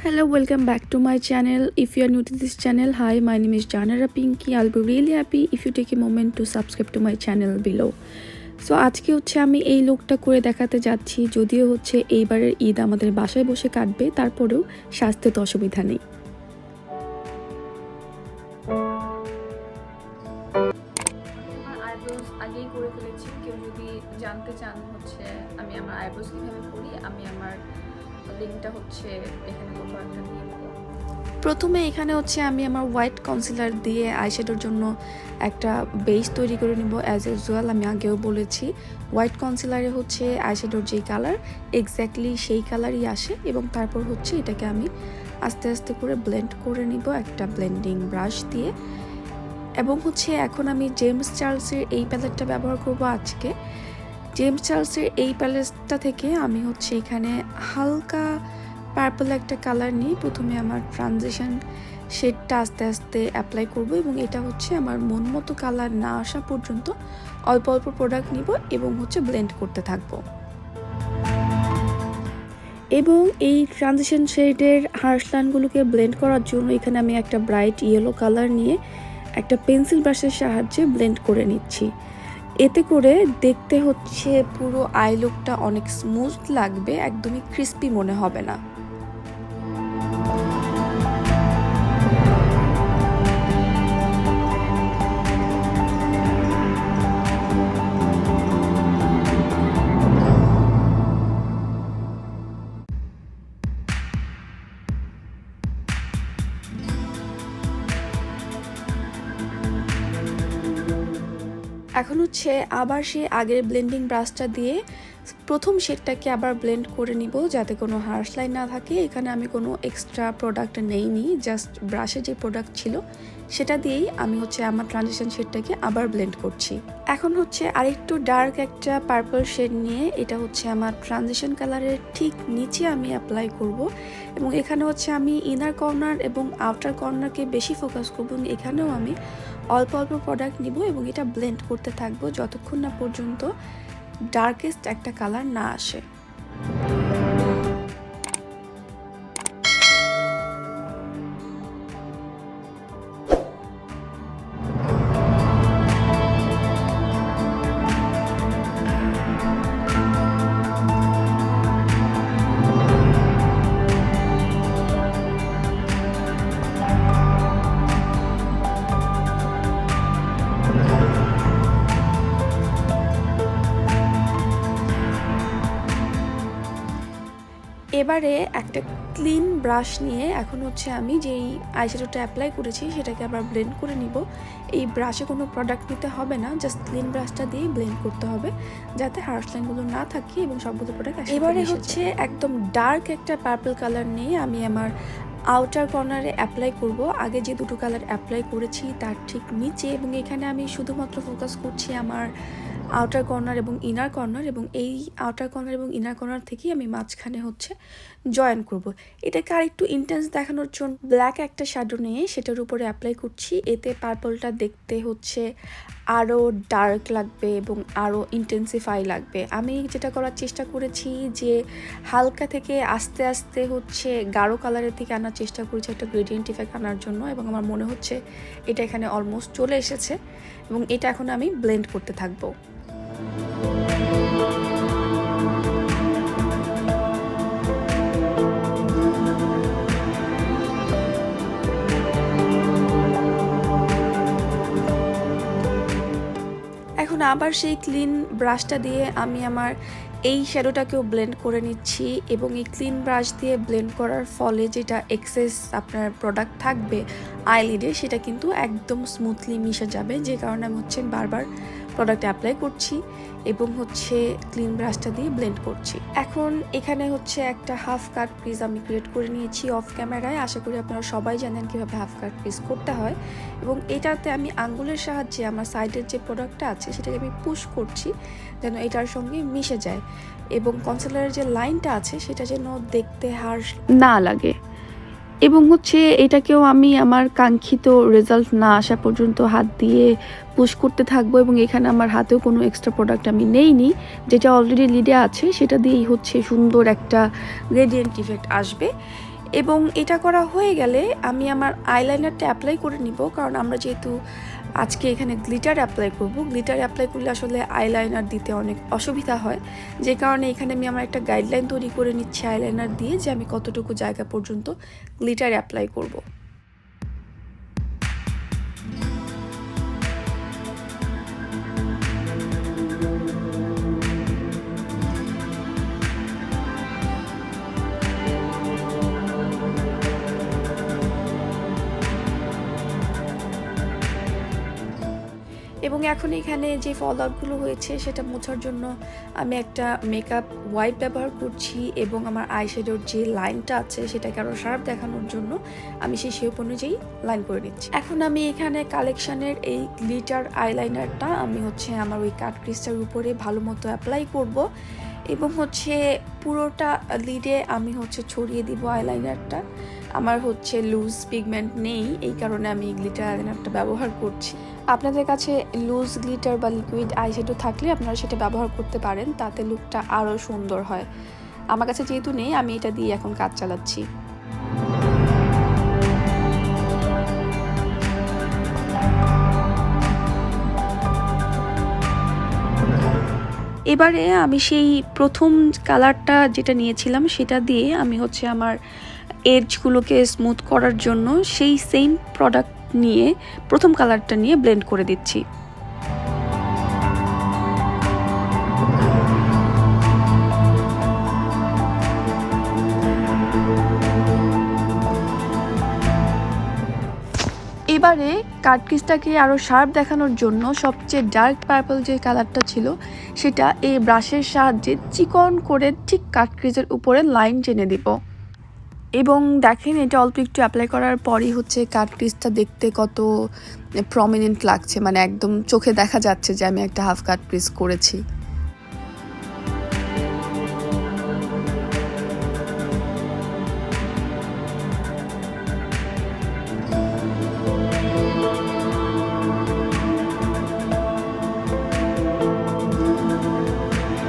Hello, welcome back to my channel. If you are new to this channel, hi, my name is Jahanara Pinky. I'll be really happy if you take a moment to subscribe to my channel below. So আজকে হচ্ছে আমি এই লুকটা করে দেখাতে যাচ্ছি, যদিও হচ্ছে এইবারের ঈদ আমাদের বাসায় বসে কাটবে, তারপরেও সাজতে তো অসুবিধা নেই। আইব্রোজ আগেই করে ফেলেছি। কেউ যদি জানতে চান হচ্ছে আমি আমার আইব্রোজ কিভাবে করি, আমি আমার লিংকটা হচ্ছে এখানে কোথাও একটা দিয়ে দেবো। প্রথমে এখানে হচ্ছে আমি আমার হোয়াইট কনসিলার দিয়ে আইশ্যাডোর জন্য একটা বেস তৈরি করে নিব। অ্যাজ ইউজুয়াল আমি আগেও বলেছি, হোয়াইট কনসিলারে হচ্ছে আইশ্যাডোর যেই কালার এক্স্যাক্টলি সেই কালারই আসে, এবং তারপর হচ্ছে এটাকে আমি আস্তে আস্তে করে ব্লেন্ড করে নিব একটা ব্লেন্ডিং ব্রাশ দিয়ে। এবং হচ্ছে এখন আমি জেমস চার্লসের এই প্যালেটটা ব্যবহার করব আজকে। জেমস চার্লসের এই প্যালেটটা থেকে আমি হচ্ছে এখানে হালকা পার্পল একটা কালার নিয়ে প্রথমে আমার ট্রানজিশন শেডটা আস্তে আস্তে অ্যাপ্লাই করব, এবং এটা হচ্ছে আমার মন মতো কালার না আসা পর্যন্ত অল্প অল্প প্রোডাক্ট নিব এবং হচ্ছে ব্লেন্ড করতে থাকবো। এবং এই ট্রানজিশন শেডের হার্শ লাইনগুলোকে ব্লেন্ড করার জন্য এখানে আমি একটা ব্রাইট ইয়েলো কালার নিয়ে একটা পেন্সিল ব্রাশের সাহায্যে ব্লেন্ড করে নিচ্ছি। এতে করে দেখতে হচ্ছে পুরো আই লুকটা অনেক স্মুথ লাগবে, একদমই ক্রিস্পি মনে হবে না। এখন হচ্ছে আবার সেই আগের ব্লেন্ডিং ব্রাশটা দিয়ে প্রথম শেডটাকে আবার ব্লেন্ড করে নিব, যাতে কোনো হার্শ লাইন না থাকে। এখানে আমি কোনো এক্সট্রা প্রোডাক্ট নেইনি, জাস্ট ব্রাশে যে প্রোডাক্ট ছিল সেটা দিয়েই আমি হচ্ছে আমার ট্রানজিশন শেডটাকে আবার ব্লেন্ড করছি। এখন হচ্ছে আরেকটু ডার্ক একটা পার্পল শেড নিয়ে এটা হচ্ছে আমার ট্রানজিশন কালারের ঠিক নিচে আমি অ্যাপ্লাই করব, এবং এখানে হচ্ছে আমি ইনার কর্নার এবং আউটার কর্নারকে বেশি ফোকাস করব। এখানেও আমি অল্প অল্প প্রোডাক্ট নিব এবং এটা ব্লেন্ড করতে থাকবো যতক্ষণ না পর্যন্ত ডার্কেস্ট একটা কালার না আসে। এবারে একটা ক্লিন ব্রাশ নিয়ে এখন হচ্ছে আমি যেই আইশ্যাডোটা অ্যাপ্লাই করেছি সেটাকে আবার ব্লেন্ড করে নিব। এই ব্রাশে কোনো প্রোডাক্ট নিতে হবে না, জাস্ট ক্লিন ব্রাশটা দিয়ে ব্লেন্ড করতে হবে যাতে হার্শ লাইনগুলো না থাকে এবং সবগুলো প্রোডাক্ট। এবারে হচ্ছে একদম ডার্ক একটা পার্পল কালার নিয়ে আমি আমার আউটার কর্নারে অ্যাপ্লাই করব। আগে যে দুটো কালার অ্যাপ্লাই করেছি তার ঠিক নিচে, এবং এখানে আমি শুধুমাত্র ফোকাস করছি আমার আউটার কর্নার এবং ইনার কর্নার, এবং এই আউটার কর্নার এবং ইনার কর্নার থেকেই আমি মাঝখানে হচ্ছে জয়েন করব। এটাকে আর একটু ইন্টেন্স দেখানোর জন্য ব্ল্যাক একটা শ্যাডো নিয়ে সেটার উপরে অ্যাপ্লাই করছি। এতে পার্পলটা দেখতে হচ্ছে আরও ডার্ক লাগবে এবং আরও ইন্টেন্সিফাই লাগবে। আমি যেটা করার চেষ্টা করেছি যে হালকা থেকে আস্তে আস্তে হচ্ছে গাঢ় কালারের থেকে আনার চেষ্টা করেছি একটা গ্রেডিয়েন্ট ইফেক্ট আনার জন্য, এবং আমার মনে হচ্ছে এটা এখানে অলমোস্ট চলে এসেছে, এবং এটা এখন আমি ব্লেন্ড করতে থাকবো। এখন আবার সেই ক্লিন ব্রাশটা দিয়ে আমি আমার এই শ্যাডোটাকেও ব্লেন্ড করে নিচ্ছি, এবং এই ক্লিন ব্রাশ দিয়ে ব্লেন্ড করার ফলে যেটা এক্সেস আপনার প্রোডাক্ট থাকবে আইলিডে সেটা কিন্তু একদম স্মুথলি মিশে যাবে, যে কারণে আমি হচ্ছে বারবার প্রোডাক্ট অ্যাপ্লাই করছি এবং হচ্ছে ক্লিন ব্রাশটা দিয়ে ব্লেন্ড করছি। এখন এখানে হচ্ছে একটা হাফ কাট ক্রিজ আমি ক্রিয়েট করে নিয়েছি অফ ক্যামেরায়। আশা করি আপনারা সবাই জানেন কীভাবে হাফ কাট ক্রিজ করতে হয়, এবং এটাতে আমি আঙ্গুলের সাহায্যে আমার সাইডের যে প্রোডাক্টটা আছে সেটাকে আমি পুশ করছি যেন এটার সঙ্গে মিশে যায়, এবং কনসিলারের যে লাইনটা আছে সেটা যেন দেখতে হার্শ না লাগে। এবং হচ্ছে এটাকেও আমি আমার কাঙ্ক্ষিত রেজাল্ট না আসা পর্যন্ত হাত দিয়ে পুশ করতে থাকবো, এবং এখানে আমার হাতেও কোনো এক্সট্রা প্রোডাক্ট আমি নেইনি, যেটা অলরেডি লিডে আছে সেটা দিয়েই হচ্ছে সুন্দর একটা গ্রেডিয়েন্ট ইফেক্ট আসবে। এবং এটা করা হয়ে গেলে আমি আমার আইলাইনারটা অ্যাপ্লাই করে নিব, কারণ আমরা যেহেতু আজকে এখানে গ্লিটার অ্যাপ্লাই করব, গ্লিটার অ্যাপ্লাই করলে আসলে আইলাইনার দিতে অনেক অসুবিধা হয়, যে কারণে এখানে আমি আমার একটা গাইডলাইন তৈরি করে নিচ্ছি আইলাইনার দিয়ে, যে আমি কতটুকু জায়গা পর্যন্ত গ্লিটার অ্যাপ্লাই করব। এবং এখন এখানে যে ফল আউটগুলো হয়েছে সেটা মোছার জন্য আমি একটা মেকআপ ওয়াইপ ব্যবহার করছি, এবং আমার আইশ্যাডোর যে লাইনটা আছে সেটাকে আরও শার্প দেখানোর জন্য আমি সেই শেপ অনুযায়ী লাইন করে নিচ্ছি। এখন আমি এখানে কালেকশনের এই গ্লিটার আইলাইনারটা আমি আমার ওই কাট ক্রিস্টার উপরে ভালো মতো অ্যাপ্লাই করব, এবং পুরোটা লিডে আমি ছড়িয়ে দিব আইলাইনারটা। আমার লুজ পিগমেন্ট নেই, এই কারণে আমি গ্লিটার আইলাইনারটা ব্যবহার করছি। আপনাদের কাছে লুজ গ্লিটার বা লিকুইড আইশ্যাডো থাকলে আপনারা সেটা ব্যবহার করতে পারেন, তাতে লুকটা আরও সুন্দর হয়। আমার কাছে যেহেতু নেই, আমি এটা দিয়ে এখন কাজ চালাচ্ছি। এবারে আমি সেই প্রথম কালারটা যেটা নিয়েছিলাম সেটা দিয়ে আমি আমার এজগুলোকে স্মুথ করার জন্য সেই সেম প্রোডাক্ট নিয়ে প্রথম কালারটা নিয়ে ব্লেন্ড করে দিচ্ছি। এবারে কাটক্রিজটাকে আরও শার্প দেখানোর জন্য সবচেয়ে ডার্ক পার্পল যে কালারটা ছিল সেটা এই ব্রাশের সাহায্যে চিকন করে ঠিক কাটক্রিজের উপরে লাইন টেনে দিব। এবং দেখেন এটা অল্প একটু অ্যাপ্লাই করার পরই কাটক্রিজটা দেখতে কত প্রমিনেন্ট লাগছে, মানে একদম চোখে দেখা যাচ্ছে যে আমি একটা হাফ কাটক্রিজ করেছি।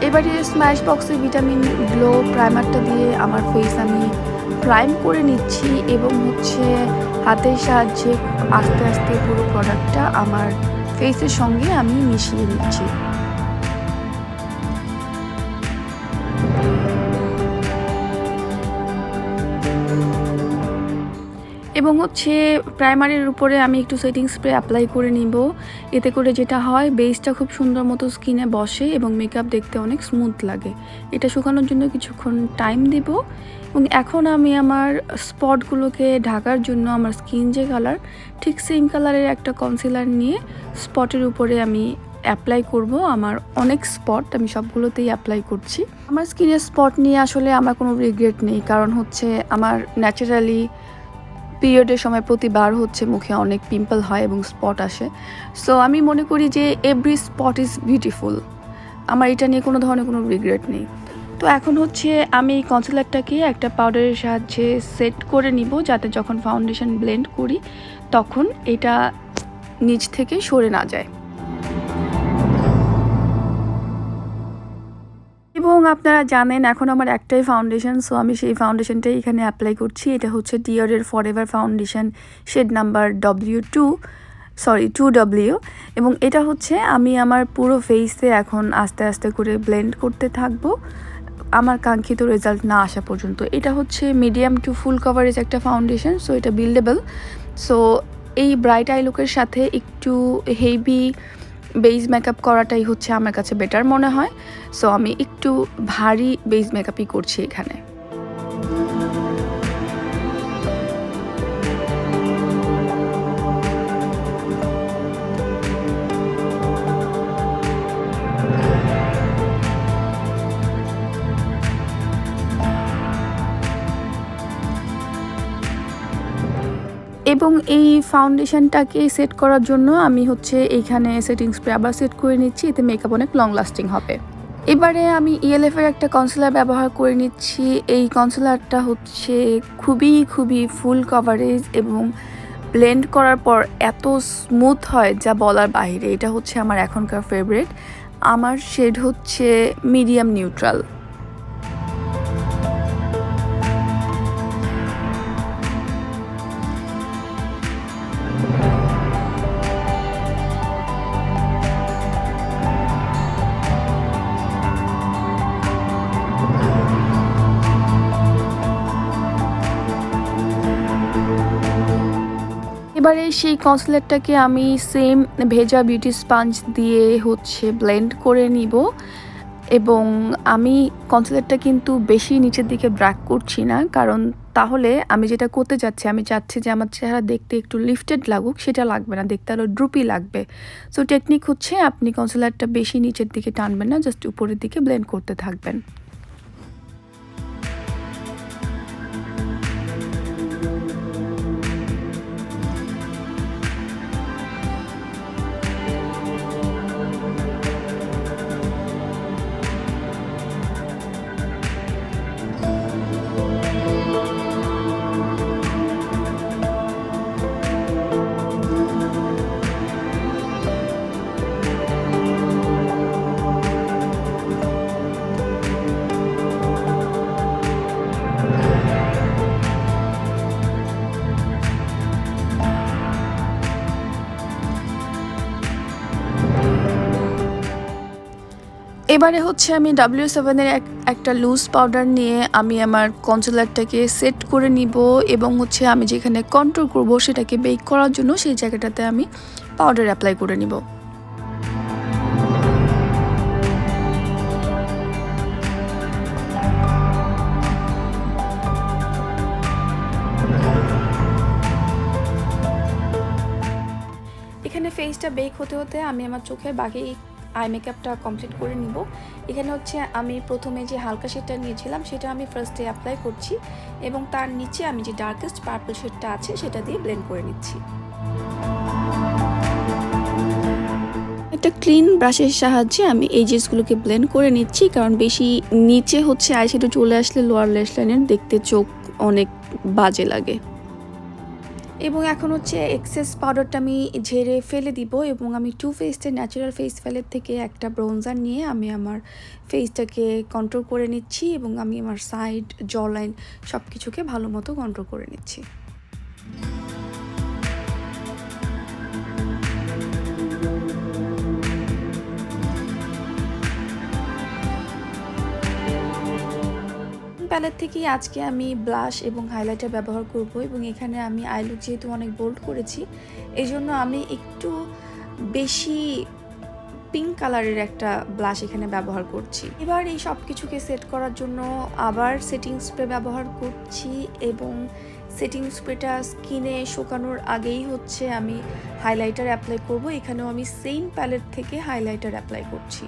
এবারে স্ম্যাশবক্সের ভিটামিন গ্লো প্রাইমারটা দিয়ে আমার ফেস আমি প্রাইম করে নিচ্ছি, এবং হাতের সাহায্যে আস্তে আস্তে পুরো প্রোডাক্টটা আমার ফেসের সঙ্গে আমি মিশিয়ে নিচ্ছি। এবং প্রাইমারের উপরে আমি একটু সেটিং স্প্রে অ্যাপ্লাই করে নিব, এতে করে যেটা হয় বেসটা খুব সুন্দর মতো স্কিনে বসে এবং মেকআপ দেখতে অনেক স্মুথ লাগে। এটা শুকানোর জন্য কিছুক্ষণ টাইম দিব, এবং এখন আমি আমার স্পটগুলোকে ঢাকার জন্য আমার স্কিন যে কালার ঠিক সেম কালারের একটা কনসিলার নিয়ে স্পটের উপরে আমি অ্যাপ্লাই করব। আমার অনেক স্পট, আমি সবগুলোতেই অ্যাপ্লাই করছি। আমার স্কিনের স্পট নিয়ে আসলে আমার কোনো রিগ্রেট নেই, কারণ আমার ন্যাচারালি পিরিয়ডের সময় প্রতিবার মুখে অনেক পিম্পল হয় এবং স্পট আসে। সো আমি মনে করি যে এভরি স্পট ইজ বিউটিফুল, আমার এটা নিয়ে কোনো ধরনের কোনো রিগ্রেট নেই। তো এখন আমি এই কনসিলারটাকে একটা পাউডারের সাহায্যে সেট করে নিব, যাতে যখন ফাউন্ডেশন ব্লেন্ড করি তখন এটা নিচ থেকে সরে না যায়। এবং আপনারা জানেন এখন আমার একটাই ফাউন্ডেশন, সো আমি সেই ফাউন্ডেশনটাই এখানে অ্যাপ্লাই করছি। এটা ডিওরের forever foundation, shade number W2W, এবং এটা আমি আমার পুরো ফেসে এখন আস্তে আস্তে করে ব্লেন্ড করতে থাকবো আমার কাঙ্ক্ষিত রেজাল্ট না আসা পর্যন্ত। এটা মিডিয়াম টু ফুল কভারেজ একটা ফাউন্ডেশন, সো এটা বিল্ডেবল। সো এই ব্রাইট আই লুকের সাথে একটু হেভি বেস মেকআপ করাটাই আমার কাছে বেটার মনে হয়। সো আমি একটু ভারী বেস মেকআপই করছি এখানে। এবং এই ফাউন্ডেশনটাকে সেট করার জন্য আমি এইখানে সেটিং স্প্রে আবার সেট করে নিচ্ছি, এতে মেকআপ অনেক লং লাস্টিং হবে। এবারে আমি ELF-এর একটা কনসিলার ব্যবহার করে নিচ্ছি। এই কনসিলারটা খুবই ফুল কভারেজ এবং ব্লেন্ড করার পর এত স্মুথ হয় যা বলার বাইরে। এটা আমার এখনকার ফেভারিট। আমার শেড মিডিয়াম নিউট্রাল। এবারে সেই কনসিলারটাকে আমি সেম ভেজা বিউটি স্পঞ্জ দিয়ে হচ্ছে ব্লেন্ড করে নিব। এবং আমি কনসিলারটা কিন্তু বেশি নিচের দিকে ব্র্যাক করছি না, কারণ তাহলে আমি যেটা করতে যাচ্ছি, আমি চাচ্ছি যে আমার চেহারা দেখতে একটু লিফটেড লাগুক, সেটা লাগবে না, দেখতে আরও ড্রুপি লাগবে। সো টেকনিক হচ্ছে আপনি কনসিলারটা বেশি নিচের দিকে টানবেন না, জাস্ট উপরের দিকে ব্লেন্ড করতে থাকবেন। এবারে হচ্ছে আমি W7 এর একটা লুজ পাউডার নিয়ে আমি আমার কনসিলারটাকে সেট করে নিব, এবং হচ্ছে আমি যেখানে কন্ট্রোল করব সেটাকে বেক করার জন্য সেই জায়গাটাতে আমি পাউডার অ্যাপ্লাই করে নিব। এখানে ফেসটা বেক হতে হতে আমি আমার চোখে বাকি আই মেকআপটা কমপ্লিট করে নিব। এখানে হচ্ছে আমি প্রথমে যে হালকা শেডটা নিয়েছিলাম সেটা আমি ফার্স্টে অ্যাপ্লাই করছি, এবং তার নিচে আমি যে ডার্কেস্ট পার্পল শেডটা আছে সেটা দিয়ে ব্লেন্ড করে নিচ্ছি। একটা ক্লিন ব্রাশের সাহায্যে আমি এই জিনিসগুলোকে ব্লেন্ড করে নিচ্ছি, কারণ বেশি নিচে হচ্ছে আইশ্যাডো চলে আসলে লোয়ার ল্যাশ লাইনের দেখতে চোখ অনেক বাজে লাগে। এবং এখন হচ্ছে এক্সেস পাউডারটা আমি ঝেড়ে ফেলে দিব, এবং আমি টু ফেসের ন্যাচারাল ফেস প্যালেট থেকে একটা ব্রোঞ্জার নিয়ে আমি আমার ফেসটাকে কন্ট্রোল করে নিচ্ছি, এবং আমি আমার সাইড জ লাইন সব কিছুকে ভালো মতো কন্ট্রোল করে নিচ্ছি। প্যালেট থেকে আজকে আমি ব্লাশ এবং হাইলাইটার ব্যবহার করব, এবং এখানে আমি আইলুক যেহেতু অনেক বোল্ড করেছি এই জন্য আমি একটু বেশি পিঙ্ক কালারের একটা ব্লাশ এখানে ব্যবহার করছি। এবার এই সব কিছুকে সেট করার জন্য আবার সেটিং স্প্রে ব্যবহার করছি, এবং সেটিং স্প্রেটা স্কিনে শুকানোর আগেই হচ্ছে আমি হাইলাইটার অ্যাপ্লাই করব। এখানেও আমি সেম প্যালেট থেকে হাইলাইটার অ্যাপ্লাই করছি।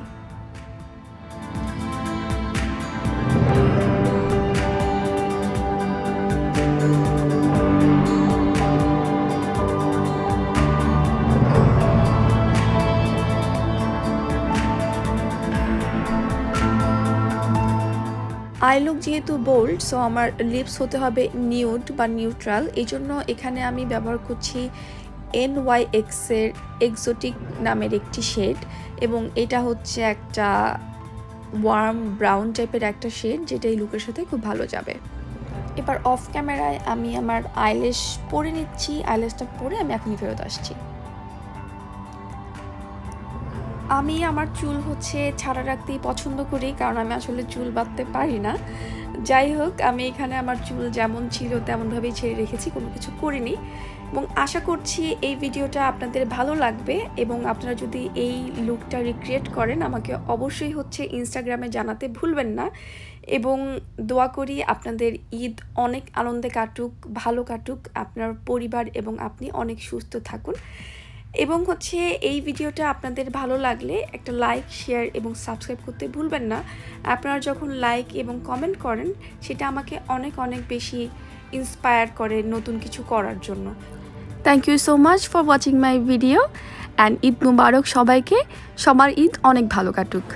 আই লুক যেহেতু বোল্ড, সো আমার লিপস হতে হবে নিউড বা নিউট্রাল, এই জন্য এখানে আমি ব্যবহার করছি NYX এর এক্সোটিক নামের একটি শেড, এবং এটা হচ্ছে একটা ওয়ার্ম ব্রাউন টাইপের একটা শেড, যেটা এই লুকের সাথে খুব ভালো যাবে। এবার অফ ক্যামেরায় আমি আমার আইল্যাশ পরে নিচ্ছি, আইল্যাশটা পরে আমি এখনই ফেরত আসছি। আমি আমার চুল হচ্ছে ছাড়া রাখতেই পছন্দ করি, কারণ আমি আসলে চুল বাঁধতে পারি না। যাই হোক, আমি এখানে আমার চুল যেমন ছিল তেমনভাবেই ছেড়ে রেখেছি, কোনো কিছু করিনি, এবং আশা করছি এই ভিডিওটা আপনাদের ভালো লাগবে, এবং আপনারা যদি এই লুকটা রিক্রিয়েট করেন আমাকে অবশ্যই হচ্ছে ইনস্টাগ্রামে জানাতে ভুলবেন না, এবং দোয়া করি আপনাদের ঈদ অনেক আনন্দে কাটুক, ভালো কাটুক, আপনার পরিবার এবং আপনি অনেক সুস্থ থাকুন। এবং হচ্ছে এই ভিডিওটা আপনাদের ভালো লাগলে একটা লাইক, শেয়ার এবং সাবস্ক্রাইব করতে ভুলবেন না। আপনারা যখন লাইক এবং কমেন্ট করেন সেটা আমাকে অনেক অনেক বেশি ইন্সপায়ার করে নতুন কিছু করার জন্য। Thank you so much for watching my video, and Eid Mubarak সবাইকে, সবার ঈদ অনেক ভালো কাটুক।